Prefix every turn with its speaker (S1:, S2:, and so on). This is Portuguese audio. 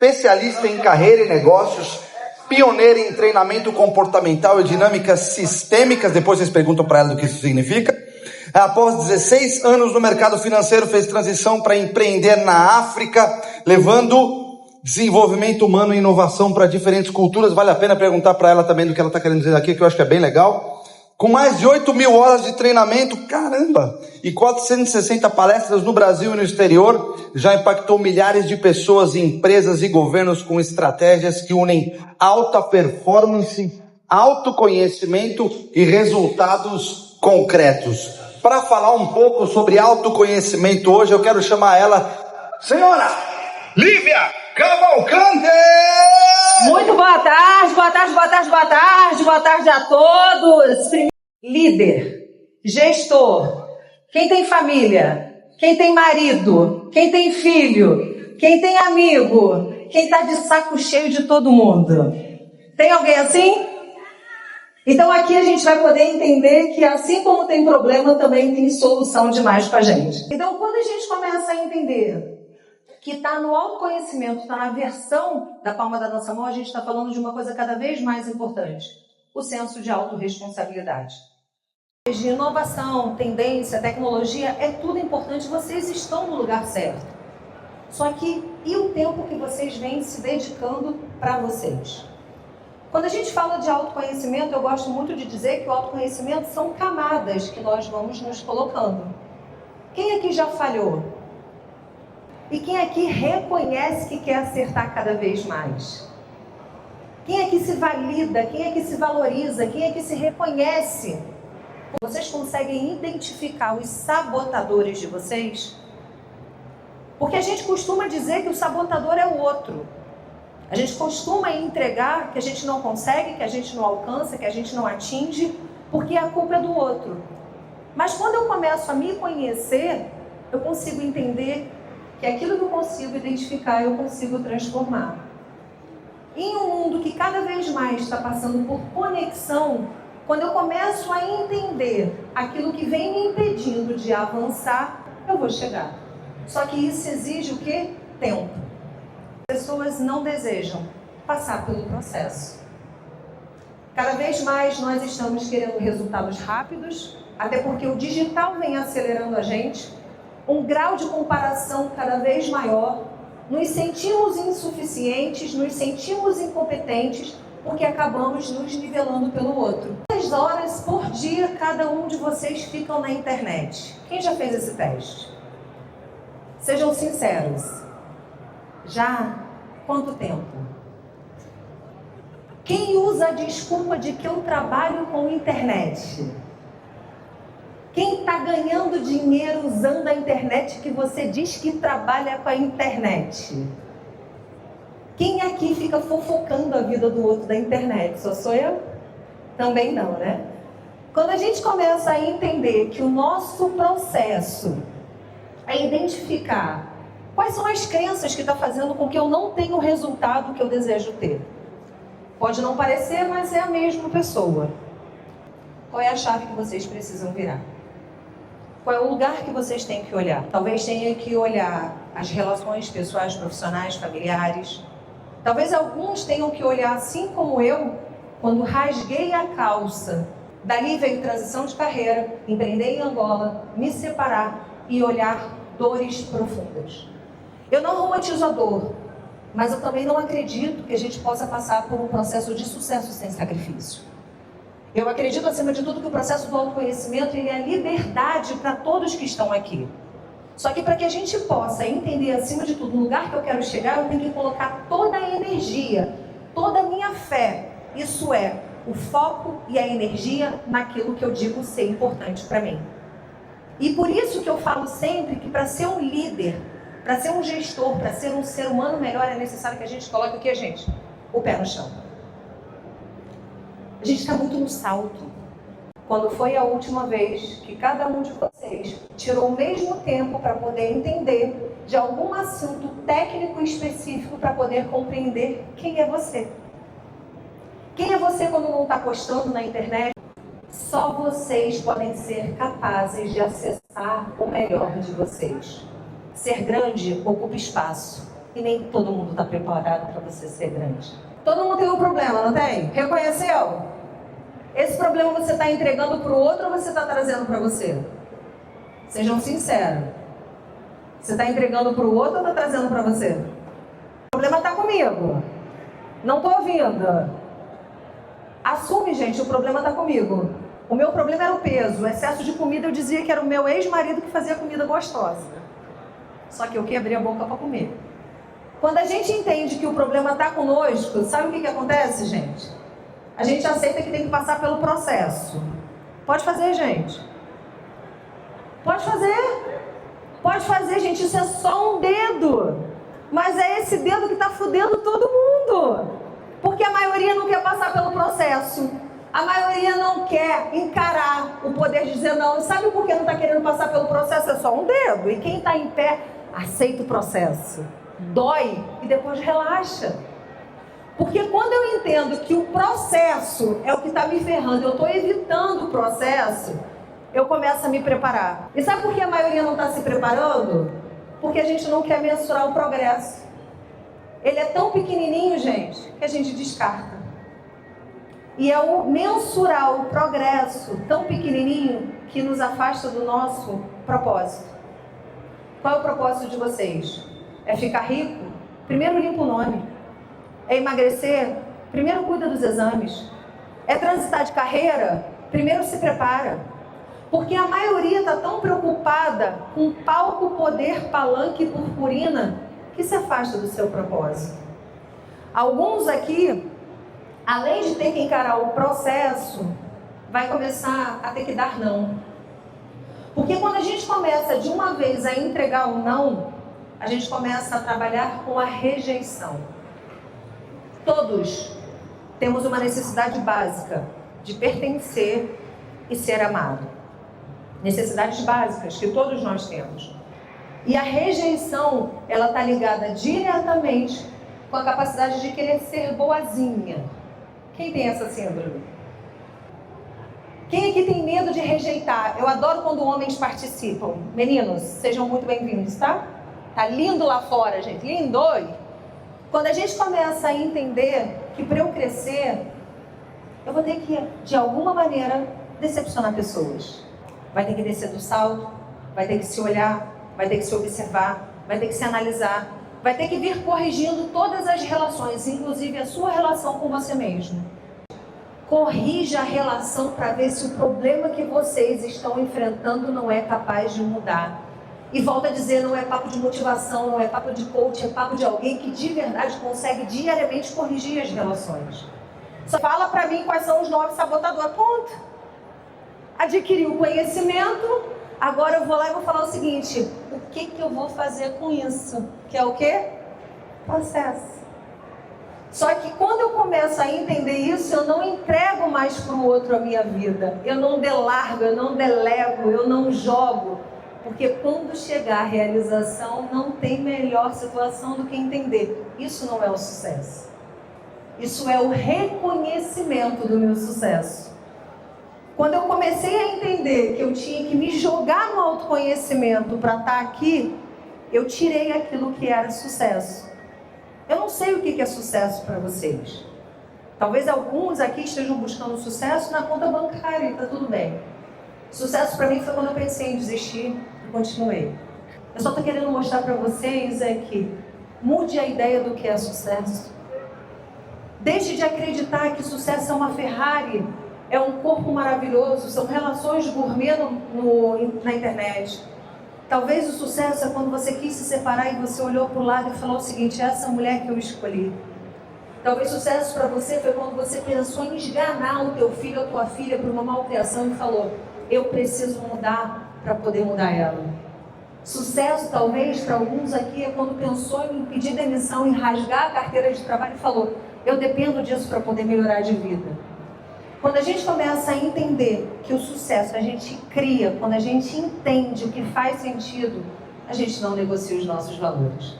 S1: especialista em carreira e negócios, pioneira em treinamento comportamental e dinâmicas sistêmicas. Depois vocês perguntam para ela do que isso significa. Após 16 anos no mercado financeiro, fez transição para empreender na África, levando desenvolvimento humano e inovação para diferentes culturas. Vale a pena perguntar para ela também do que ela está querendo dizer aqui, que eu acho que é bem legal. Com mais de 8.000 horas de treinamento, caramba, e 460 palestras no Brasil e no exterior, já impactou milhares de pessoas, empresas e governos com estratégias que unem alta performance, autoconhecimento e resultados concretos. Para falar um pouco sobre autoconhecimento hoje, eu quero chamar ela, senhora Lívia Cavalcante!
S2: Muito boa tarde, boa tarde, boa tarde, boa tarde, boa tarde a todos. Líder, gestor, quem tem família, quem tem marido, quem tem filho, quem tem amigo, quem está de saco cheio de todo mundo. Tem alguém assim? Então aqui a gente vai poder entender que assim como tem problema, também tem solução demais para a gente. Então quando a gente começa a entender que está no autoconhecimento, está na versão da palma da nossa mão, a gente está falando de uma coisa cada vez mais importante, o senso de autorresponsabilidade. De inovação, tendência, tecnologia, é tudo importante, vocês estão no lugar certo. Só que, e o tempo que vocês vêm se dedicando para vocês? Quando a gente fala de autoconhecimento, eu gosto muito de dizer que o autoconhecimento são camadas que nós vamos nos colocando. Quem aqui já falhou? E quem aqui reconhece que quer acertar cada vez mais? Quem aqui se valida? Quem aqui se valoriza? Quem aqui se reconhece? Vocês conseguem identificar os sabotadores de vocês? Porque a gente costuma dizer que o sabotador é o outro. A gente costuma entregar que a gente não consegue, que a gente não alcança, que a gente não atinge, porque a culpa é do outro. Mas quando eu começo a me conhecer, eu consigo entender que aquilo que eu consigo identificar, eu consigo transformar. Em um mundo que cada vez mais está passando por conexão, quando eu começo a entender aquilo que vem me impedindo de avançar, eu vou chegar. Só que isso exige o quê? Tempo. As pessoas não desejam passar pelo processo. Cada vez mais nós estamos querendo resultados rápidos, até porque o digital vem acelerando a gente, um grau de comparação cada vez maior, nos sentimos insuficientes, nos sentimos incompetentes, porque acabamos nos nivelando pelo outro. Quantas horas por dia cada um de vocês ficam na internet? Quem já fez esse teste? Sejam sinceros. Já? Quanto tempo? Quem usa a desculpa de que eu trabalho com internet? Quem está ganhando dinheiro usando a internet que você diz que trabalha com a internet? Quem aqui fica fofocando a vida do outro da internet? Só sou eu? Também não, né? Quando a gente começa a entender que o nosso processo é identificar quais são as crenças que estão fazendo com que eu não tenha o resultado que eu desejo ter. Pode não parecer, mas é a mesma pessoa. Qual é a chave que vocês precisam virar? Qual é o lugar que vocês têm que olhar? Talvez tenha que olhar as relações pessoais, profissionais, familiares. Talvez alguns tenham que olhar, assim como eu, quando rasguei a calça. Dali veio transição de carreira, empreender em Angola, me separar e olhar dores profundas. Eu não romantizo a dor, mas eu também não acredito que a gente possa passar por um processo de sucesso sem sacrifício. Eu acredito, acima de tudo, que o processo do autoconhecimento ele é a liberdade para todos que estão aqui. Só que para que a gente possa entender, acima de tudo, o lugar que eu quero chegar, eu tenho que colocar toda a energia, toda a minha fé. Isso é, o foco e a energia naquilo que eu digo ser importante para mim. E por isso que eu falo sempre que para ser um líder, para ser um gestor, para ser um ser humano melhor, é necessário que a gente coloque o que, gente? O pé no chão. A gente está muito no salto. Quando foi a última vez que cada um de vocês tirou o mesmo tempo para poder entender de algum assunto técnico específico para poder compreender quem é você? Quem é você quando não está postando na internet? Só vocês podem ser capazes de acessar o melhor de vocês. Ser grande ocupa espaço. E nem todo mundo está preparado para você ser grande. Todo mundo tem um problema, não tem? Reconheceu? Esse problema você está entregando para o outro ou você está trazendo para você? Sejam sinceros. Você está entregando para o outro ou está trazendo para você? O problema está comigo. Não estou ouvindo. Assume, gente, o problema está comigo. O meu problema era o peso, o excesso de comida. Eu dizia que era o meu ex-marido que fazia comida gostosa. Só que eu que abri a boca para comer. Quando a gente entende que o problema está conosco, sabe o que acontece, gente? A gente aceita que tem que passar pelo processo. Pode fazer, gente. Pode fazer. Pode fazer, gente. Isso é só um dedo. Mas é esse dedo que está fudendo todo mundo. Porque a maioria não quer passar pelo processo. A maioria não quer encarar o poder de dizer não. Sabe por que não está querendo passar pelo processo? É só um dedo. E quem está em pé, aceita o processo. Dói e depois relaxa. Porque quando eu entendo que o processo é o que está me ferrando, eu estou evitando o processo, eu começo a me preparar. E sabe por que a maioria não está se preparando? Porque a gente não quer mensurar o progresso. Ele é tão pequenininho, gente, que a gente descarta. E é o mensurar o progresso tão pequenininho que nos afasta do nosso propósito. Qual é o propósito de vocês? É ficar rico? Primeiro limpa o nome. É emagrecer? Primeiro cuida dos exames. É transitar de carreira? Primeiro se prepara. Porque a maioria está tão preocupada com palco, poder, palanque e purpurina que se afasta do seu propósito. Alguns aqui, além de ter que encarar o processo, vai começar a ter que dar não. Porque quando a gente começa de uma vez a entregar o não, a gente começa a trabalhar com a rejeição. Todos temos uma necessidade básica de pertencer e ser amado. Necessidades básicas que todos nós temos. E a rejeição, ela está ligada diretamente com a capacidade de querer ser boazinha. Quem tem essa síndrome? Quem aqui tem medo de rejeitar? Eu adoro quando homens participam. Meninos, sejam muito bem-vindos, tá? Tá lindo lá fora, gente. Lindo! Quando a gente começa a entender que para eu crescer, eu vou ter que, de alguma maneira, decepcionar pessoas. Vai ter que descer do salto, vai ter que se olhar, vai ter que se observar, vai ter que se analisar, vai ter que vir corrigindo todas as relações, inclusive a sua relação com você mesmo. Corrija a relação para ver se o problema que vocês estão enfrentando não é capaz de mudar. E volto a dizer, não é papo de motivação, não é papo de coach, é papo de alguém que de verdade consegue diariamente corrigir as relações. Só fala para mim quais são os 9 sabotadores, ponto. Adquiri o conhecimento, agora eu vou lá e vou falar o seguinte, o que eu vou fazer com isso? Que é o quê? Processo. Só que quando eu começo a entender isso, eu não entrego mais para o outro a minha vida. Eu não delargo, eu não delego, eu não jogo. Porque quando chegar a realização, não tem melhor situação do que entender. Isso não é o sucesso. Isso é o reconhecimento do meu sucesso. Quando eu comecei a entender que eu tinha que me jogar no autoconhecimento para estar aqui, eu tirei aquilo que era sucesso. Eu não sei o que é sucesso para vocês. Talvez alguns aqui estejam buscando sucesso na conta bancária e está tudo bem. Sucesso para mim foi quando eu pensei em desistir e continuei. Eu só estou querendo mostrar para vocês que mude a ideia do que é sucesso. Deixe de acreditar que sucesso é uma Ferrari, é um corpo maravilhoso, são relações gourmet na internet. Talvez o sucesso é quando você quis se separar e você olhou para o lado e falou o seguinte, essa mulher que eu escolhi. Talvez sucesso para você foi quando você pensou em esganar o teu filho ou tua filha por uma malcriação e falou, eu preciso mudar para poder mudar ela. Sucesso talvez para alguns aqui é quando pensou em pedir demissão, em rasgar a carteira de trabalho e falou, eu dependo disso para poder melhorar de vida. Quando a gente começa a entender que o sucesso a gente cria, quando a gente entende o que faz sentido, a gente não negocia os nossos valores.